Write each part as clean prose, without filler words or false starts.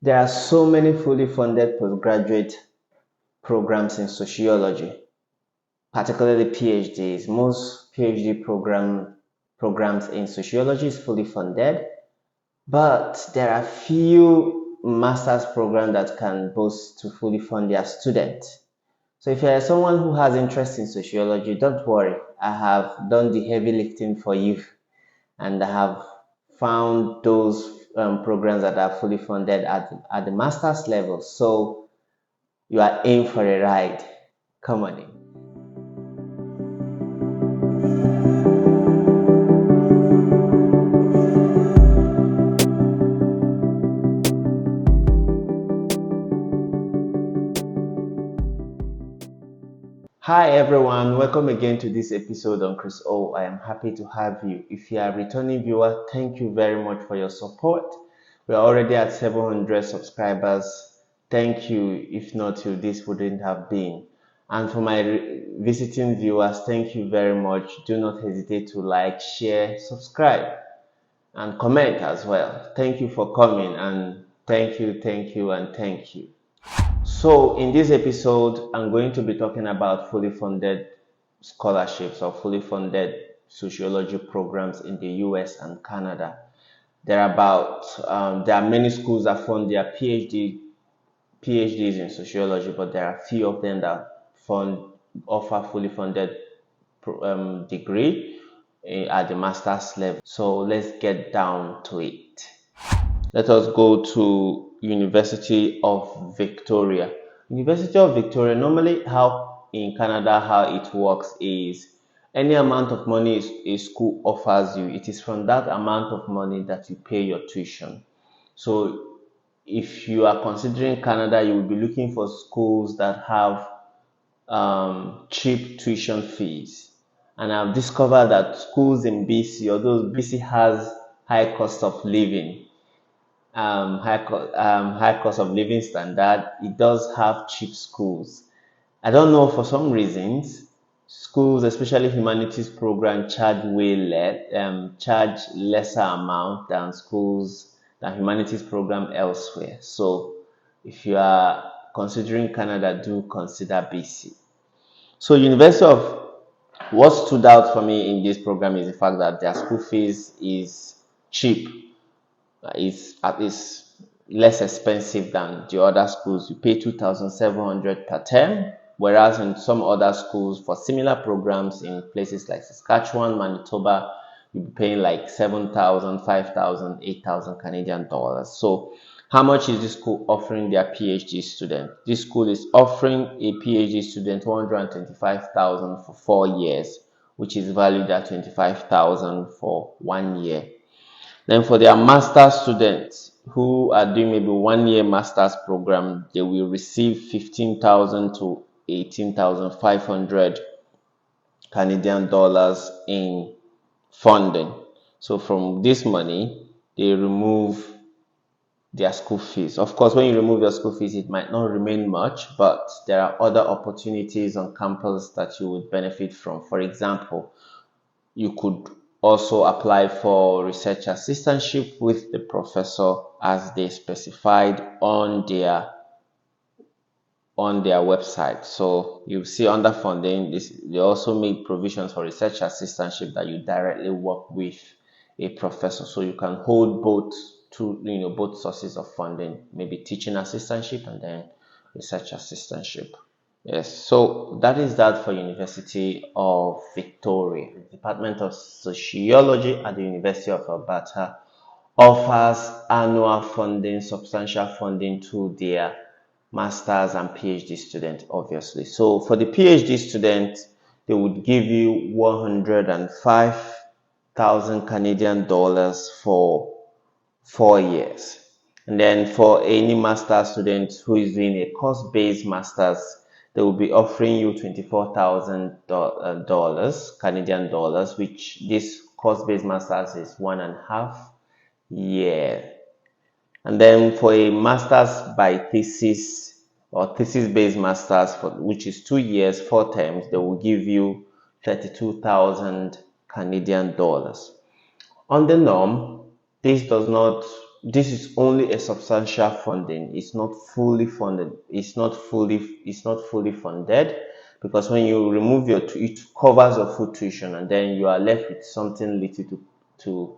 There are so many fully funded postgraduate programs in sociology, particularly PhDs. Most PhD programs in sociology is fully funded, but there are few master's programs that can boast to fully fund their students. So if you're someone who has interest in sociology, don't worry. I have done the heavy lifting for you, and I have found those programs that are fully funded at the master's level. So you are in for a ride. Come on in. Hi everyone, welcome again to this episode on Chrys-O. I am happy to have you. If you are a returning viewer, thank you very much for your support. We are already at 700 subscribers. Thank you. If not you, this wouldn't have been. And for my visiting viewers, thank you very much. Do not hesitate to like, share, subscribe, and comment as well. Thank you for coming, and thank you, and thank you. So in this episode, I'm going to be talking about fully funded scholarships or fully funded sociology programs in the US and Canada. There are many schools that fund their PhDs in sociology, but there are few of them that offer fully funded degree at the master's level. So let's get down to it. Let us go to University of Victoria. University of Victoria, normally how in Canada how it works is any amount of money a school offers you, it is from that amount of money that you pay your tuition. So if you are considering Canada, you will be looking for schools that have cheap tuition fees. And I've discovered that schools in BC, although BC has high cost of living, high cost of living standard, it does have cheap schools. I don't know, for some reasons, schools, especially humanities program, charge lesser amount than humanities program elsewhere. So if you are considering Canada, do consider BC. So what stood out for me in this program is the fact that their school fees is cheap. Is at least less expensive than the other schools. You pay 2,700 per term, whereas in some other schools for similar programs in places like Saskatchewan, Manitoba, you'll be paying like 7,000, 5,000, 8,000 Canadian dollars. So how much is this school offering their PhD student? This school is offering a PhD student 125,000 for 4 years, which is valued at 25,000 for 1 year. Then for their master's students who are doing maybe 1 year master's program, they will receive 15,000 to 18,500 Canadian dollars in funding. So from this money, they remove their school fees. Of course, when you remove your school fees, it might not remain much, but there are other opportunities on campus that you would benefit from. For example, you could also apply for research assistantship with the professor as they specified on their website. So you see under funding, they also make provisions for research assistantship that you directly work with a professor. So you can hold both sources of funding, maybe teaching assistantship and then research assistantship. Yes, so that is that for University of Victoria. The Department of Sociology at the University of Alberta offers annual funding, substantial funding to their master's and PhD students, obviously. So for the PhD student, they would give you 105,000 Canadian dollars for 4 years. And then for any master's student who is doing a course-based master's, they will be offering you $24,000 Canadian dollars, which this course-based master's is 1.5 year. And then for a master's by thesis or thesis-based master's, which is 2 years, 4 terms, they will give you 32,000 Canadian dollars. On the norm, this does not this is only a substantial funding. It's not fully funded. It's not fully funded, because when you remove it covers your full tuition, and then you are left with something little to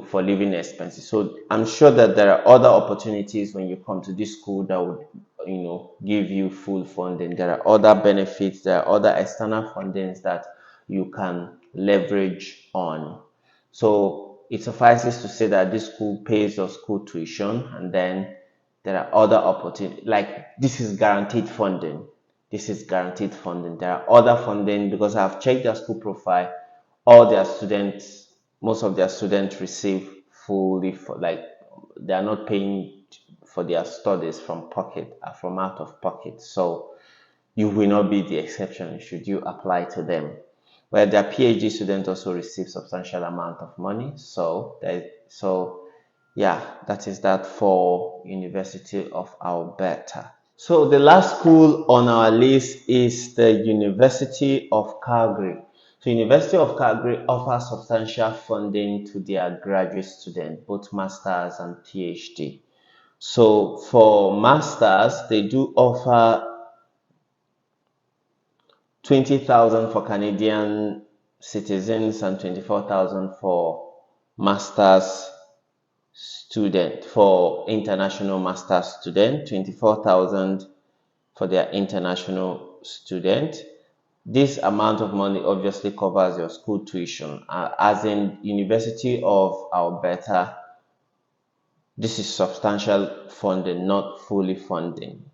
for living expenses. So I'm sure that there are other opportunities when you come to this school that would, give you full funding. There are other benefits, there are other external fundings that you can leverage on. So it suffices to say that this school pays your school tuition, and then there are other opportunities. Like, this is guaranteed funding. This is guaranteed funding. There are other funding, because I've checked their school profile. All their students, most of their students receive fully, for like, they are not paying for their studies from pocket, from out of pocket. So you will not be the exception should you apply to them. Where their PhD students also receive substantial amount of money. Yeah, that is that for University of Alberta. So the last school on our list is the University of Calgary. So University of Calgary offers substantial funding to their graduate students, both masters and PhD. So for masters, they do offer 20,000 for Canadian citizens and 24,000 for masters student, for international masters student, 24,000 for their international student. This amount of money obviously covers your school tuition. As in University of Alberta, this is substantial funding, not fully funding.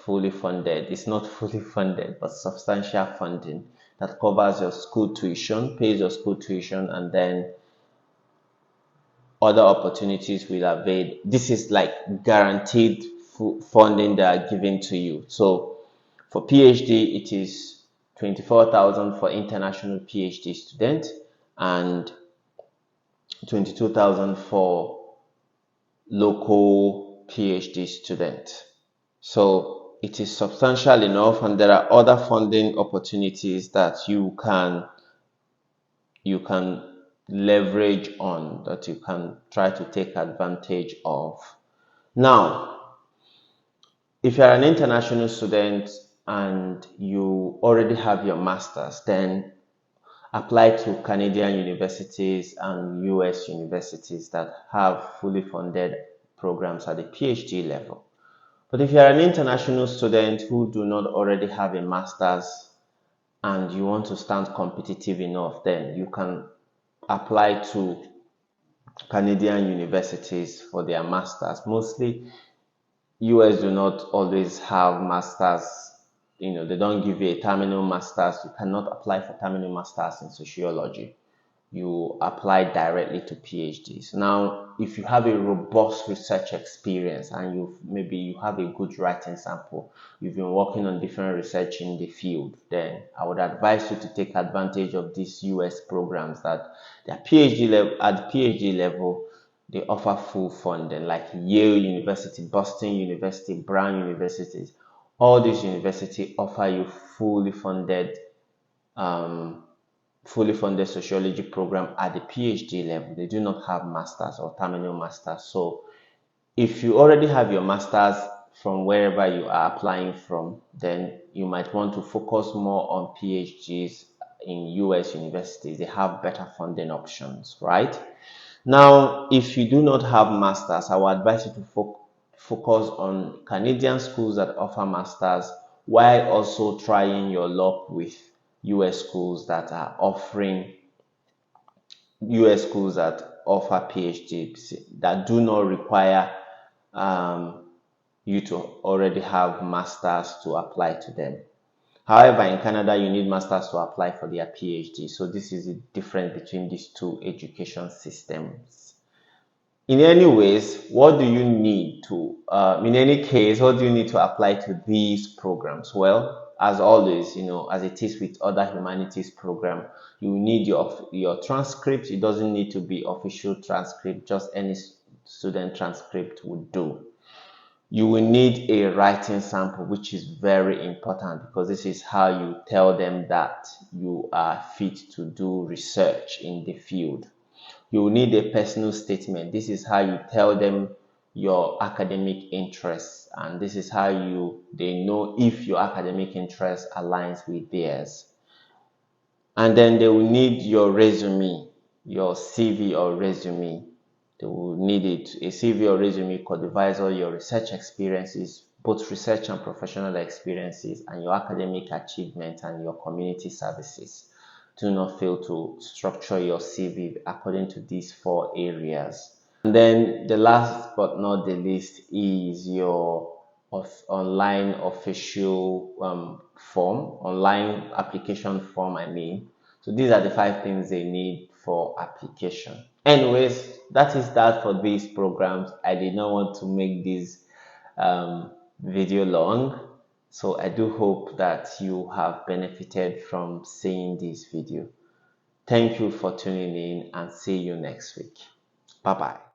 Fully funded. It's not fully funded, but substantial funding that covers your school tuition, pays your school tuition, and then other opportunities will avail. This is like guaranteed funding that are given to you. So for PhD, it is 24,000 for international PhD student and 22,000 for local PhD student. So it is substantial enough, and there are other funding opportunities that you can leverage on, that you can try to take advantage of. Now, if you're an international student and you already have your master's, then apply to Canadian universities and US universities that have fully funded programs at the PhD level. But if you're an international student who do not already have a master's and you want to stand competitive enough, then you can apply to Canadian universities for their masters. Mostly US do not always have masters. They don't give you a terminal masters. You cannot apply for terminal masters in sociology. You apply directly to PhDs. Now, if you have a robust research experience and you have a good writing sample, you've been working on different research in the field, then I would advise you to take advantage of these US programs that at PhD level, they offer full funding, like Yale University, Boston University, Brown universities. All these universities offer you fully funded sociology program at the PhD level. They do not have masters or terminal masters. So if you already have your masters from wherever you are applying from, then you might want to focus more on PhDs in US universities. They have better funding options, right? Now, if you do not have masters, I would advise you to focus on Canadian schools that offer masters, while also trying your luck with US schools that offer PhDs that do not require you to already have masters to apply to them. However, in Canada, you need masters to apply for their PhD. So this is the difference between these two education systems. In any ways, what do you need to, in any case, what do you need to apply to these programs? Well, as always, as it is with other humanities program, you need your transcript. It doesn't need to be official transcript, just any student transcript would do. You will need a writing sample, which is very important, because this is how you tell them that you are fit to do research in the field. You will need a personal statement. This is how you tell them your academic interests, and this is how they know if your academic interest aligns with theirs. And then they will need your resume, your CV or resume. They will need it. A CV or resume codifies all your research experiences, both research and professional experiences, and your academic achievements and your community services. Do not fail to structure your CV according to these 4 areas. And then the last but not the least is your online official online application form, I mean. So these are the 5 things they need for application. Anyways, that is that for these programs. I did not want to make this video long. So I do hope that you have benefited from seeing this video. Thank you for tuning in and see you next week. Bye bye.